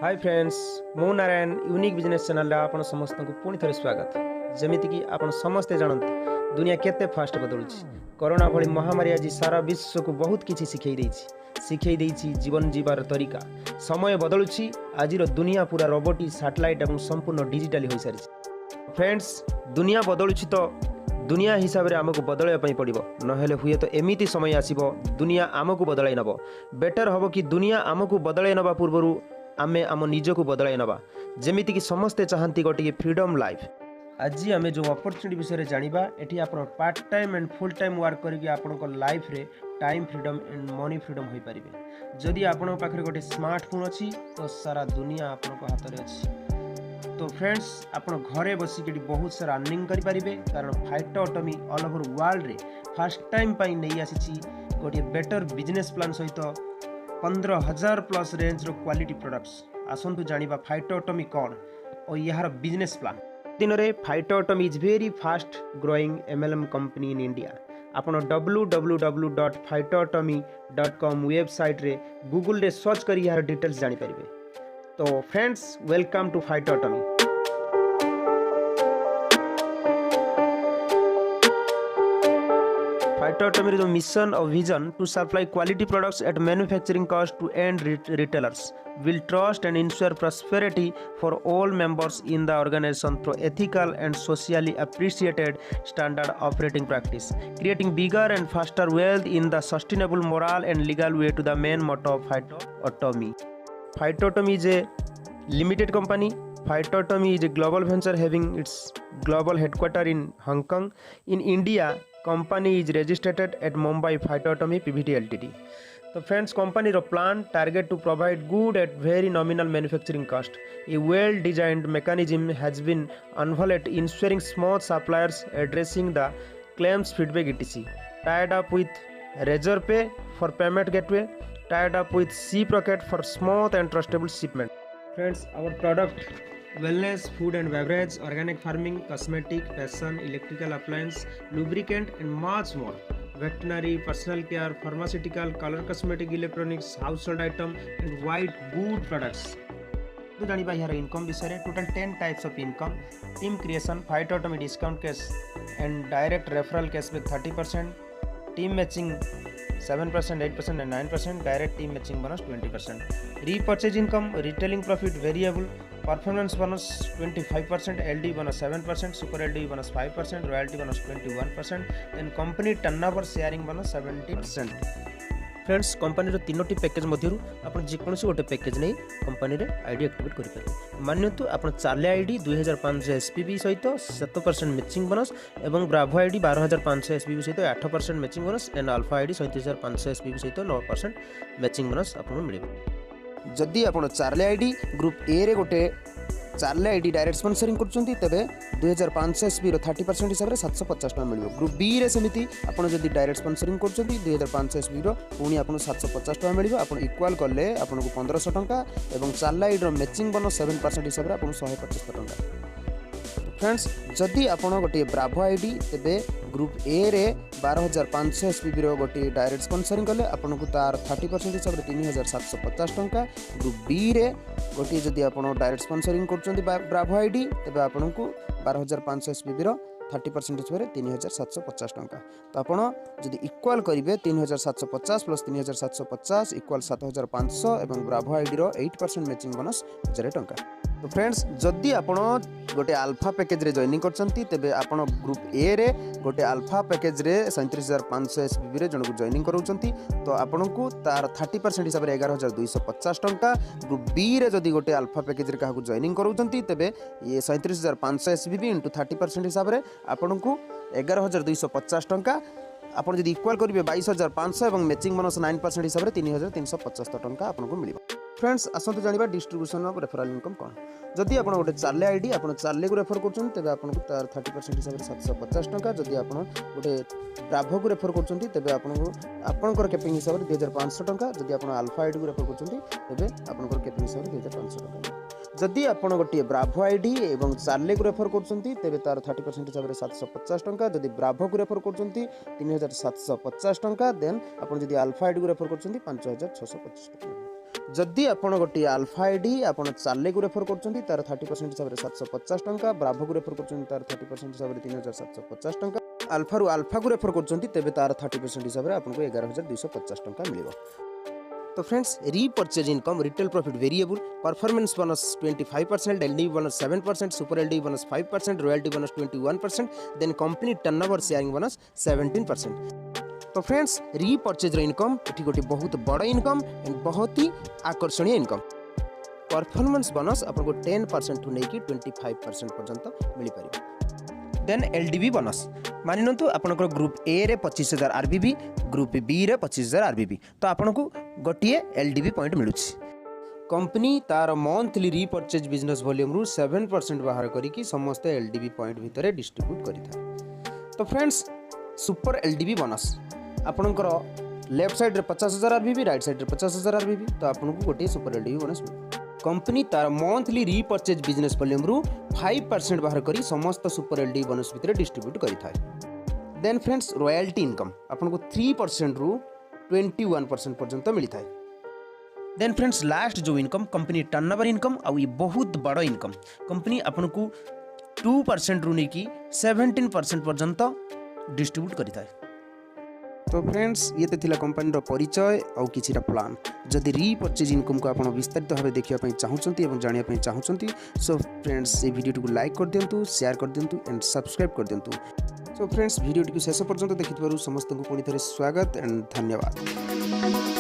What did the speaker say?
Hi friends मु Narayan unique business channel आप समस्त को पुणी थे स्वागत। जमीती कि आप समस्ते जानते दुनिया केते फास्ट बदलुची। कोरोना भली महामारी आज सारा विश्व को बहुत किसी शिखई देछि जीवन जीवार तरीका। समय बदलुची आज दुनिया पूरा रोबोटिक सैटेलाइट और संपूर्ण डिजिटल हो सारी। फ्रेंड्स दुनिया बदलुची तो दुनिया हिसाब से आमको बदलवाई पड़ो नहेले हुए तो एमती समय आसब दुनिया आमको बदल नब। बेटर हम कि दुनिया आमको बदल नवा पूर्व आमे आम निजको बदल नवा जमीती कि समस्ते चाहती गोटे फ्रीडम लाइफ। आज आम जो अपॉर्चुनिटी विषय जानिबा एठी आपण part time and full time work करके आपण लाइफ रे time freedom and money freedom हो पारिबे। जदि आपण पाखरे गोटे स्मार्टफोन अच्छी तो सारा दुनिया आपण हाथ में अच्छी। तो फ्रेंड्स आपण घरे बसिक बहुत सारा अर्निंग करि पारिबे कारण फाइटोटॉमी ऑल ओवर वर्ल्ड रे फर्स्ट टाइम पाई नहीं आसी गोटे बेटर बिजनेस प्लान सहित 15,000 प्लस रेंज रो क्वालिटी प्रोडक्ट्स। आसंतु जानिबा फाइटोटॉमी कौन और यार बिजनेस प्लान। दिन में Phytotomy is very fast growing MLM company in India. आपण www.phytotomy.com वेबसाइट रे गूगल रे सर्च करी यार डिटेल्स जानि परिबे। तो friends welcome to Phytotomy. Phytotomy is a mission or vision to supply quality products at manufacturing cost to end retailers, will trust and ensure prosperity for all members in the organization through ethical and socially appreciated standard operating practice, creating bigger and faster wealth in the sustainable, moral and legal way to the main motto of Phytotomy. Phytotomy is a limited company. Phytotomy is a global venture having its global headquarters in Hong Kong. In India, company is registered at Mumbai Phytotomy PVT Ltd. तो friends company रो plan target to provide good at very nominal manufacturing cost. A well designed mechanism has been unveiled ensuring smooth suppliers addressing the claims feedback etc. Tied up with Razorpay for payment gateway, tied up with Shiprocket for smooth and trustable shipment. Friends, our product wellness, food and beverage, organic farming, cosmetic, fashion, electrical appliance, lubricant and much more. Veterinary, personal care, pharmaceutical, color cosmetic, electronics, household item and white good products. तो जानिबा यार income विषय total 10 types of income. Team creation, Phytotomy discount cash and direct referral cashback 30%, team matching 7%, 8% and 9%, direct team matching bonus 20%, repurchase income, retailing profit variable, performance bonus 25%, LD bonus 7%, super LD bonus 5%, royalty bonus 21%, then company turnover sharing bonus 17%. Friends company तीनोटी package मध्य आप जेकोसी गोटे package नहीं company रे ID activate करें। मानतु आप Charlie ID 2500 SPB सहित 7% मैचिंग बोनस और ब्रावो आईडी 12500 एसपीबी सहित 8% matching bonus and alpha ID 37500 SPB सहित 9% मैचिंग बोनस आपको मिले। जदि आप चार्ली आईडी ग्रुप ए रे गोटे चार्ली आईडी डायरेक्ट स्पॉन्सरिंग करछंती तबे 2500 एसपी रो 30% हिसाब रे 750 टका मिलियो। ग्रुप बी रे सेमिति आपण जदि डायरेक्ट स्पॉन्सरिंग करछंती 2500 एसपी रो पुनी आपण 750 टका मिलियो। आपण इक्वल करले आपण को 1500 टका एवं चार्ली आईडी रो मैचिंग बोनस 7% हिसाब रे आपण 125 टका। फ्रेंड्स जदि आपण गोटे ब्रावो आईडी तेबे ग्रुप ए रे 12500 एसपीबी रो गोटे डायरेक्ट स्पॉन्सरिंग कले आपन को तार 30% हिसाब रे 3750 टका। ग्रुप बी रे गोटे जदि आपण डायरेक्ट स्पॉन्सरिंग करछंती ब्रावो आईडी तेबे आपन को 12500 एसपीबी रो 30% हिसाब रे 3750 टका। तो आपण जदि इक्वल करिवे 3750 प्लस 3750 इक्वल 7500 एवं ब्रावो आईडी रो 8% मैचिंग बोनस 1000 टका। तो फ्रेंड्स जदि आपण गोटे अल्फा पैकेज रे जॉइनिंग करछंती तेबे आपण ग्रुप ए रे गोटे अल्फा पैकेज रे 37500 एसपीबी रे जण को जॉइनिंग करूछंती तो आपण को तार 30% हिसाब रे 11250 टका। ग्रुप बी रे जदि गोटे अल्फा पैकेज रे काहा को जॉइनिंग करूछंती तेबे ये 37500 एसपीबी इनटू 30% हिसाब रे आपण को 11250 टका। आपण जदि इक्वल करिवे 22500 एवं मैचिंग बोनस 9% हिसाब रे 3375 टका आपन को मिलिबो। फ्रेंड्स आसंतु जानिबा डिस्ट्रीब्यूशन ऑफ रेफरल इनकम कौन। जदि आप गोटे चार्ली आईडी आप चार्ली को रेफर कर तेज आपको तार 30% हिसाब से 750 टका। जदि आप गोटे ब्रावो को रेफर कर आपंकर कैपिंग हिसाब से 2500 टका। जदि आप अल्फा आईडी को रेफर कर आपंकर कैपिंग हिसाब से 2500 टका। जदि आप गोटे ब्रावो आईडी और चार्ली को रेफर कर तार 30% हिसाब से 750 टका। जदि ब्रावो को रेफर कर 3750 टका। देन आप अल्फा आईडी को रेफर कर 5625 टका। जदि आपण गोटे अल्फा आईडी आपण चार्ले को रेफर कर तार 30% हिसाब से 750 टंका, ब्राभो को रेफर कर तार 30% हिसाब से 3750 टंका, अल्फा रु अल्फा को रेफर कर तेबे तार 30% हिसाब से आपको 11250 टंका मिलिबो। तो friends, repurchase income, retail profit variable, performance bonus 25%, LDV bonus 7%, super LDV bonus 5%, royalty bonus 21%, then company turnover sharing bonus 17%। तो फ्रेंड्स, रीपर्चेज इनकम ये गोटे बहुत बड़ इनकम एंड बहुत ही आकर्षणीय इनकम। परफॉर्मेंस बोनस आपको 10% नहीं 25% पर्यंत मिल पार। देन एलडीवी बोनस मानि नियंतु आपनकर ग्रुप ए रे 25000 आरबीबी, ग्रुप बी रे 25000 आरबीबी, तो आपको गोटे एलडीवी पॉइंट मिलूँ। कंपनी तार मंथली रीपर्चेज बिजनेस वॉल्यूम रु 7% बाहर करी समस्त एलडीवी पॉइंट भितर डिस्ट्रीब्यूट करिथा। तो फ्रेंड्स, सुपर एलडीवी बोनस आपनकर लेफ्ट साइड रे 50000 आरबीबी, राइट साइड रे 50000 आरबीबी, तो आपको गोटे सुपर एलडीवी बोनस मिले। कंपनी तार मंथली रीपर्चेज बिजनेस वॉल्यूम रु 5% बाहर करी समस्त सुपर एलडीवी बोनस भितर डिस्ट्रीब्यूट करिथाय। देन फ्रेंड्स, रॉयल्टी इनकम आपको 3% रु 21% पर्यंत मिलता है। देन फ्रेंड्स, लास्ट जो इनकम कंपनी टर्नओवर इनकम आ ये बहुत बड़ इनकम कंपनी आपको 2% रु नहीं 17% पर्यंत डिस्ट्रीब्यूट करिथाय। तो फ्रेंड्स, ये तो थिला कंपनी परिचय और किसी प्लान। जदि रीपर्चेज इनकम को आप विस्तारित भाव देखा चाहते और जानापी चाहते, सो फ्रेंड्स ये वीडियो को लाइक कर दिंतु, शेयर कर दिंतु एंड सब्सक्राइब कर दिंतु। सो फ्रेंड्स, वीडियो को शेष पर्यंत देखि समस्त को पुणी थे स्वागत एंड धन्यवाद।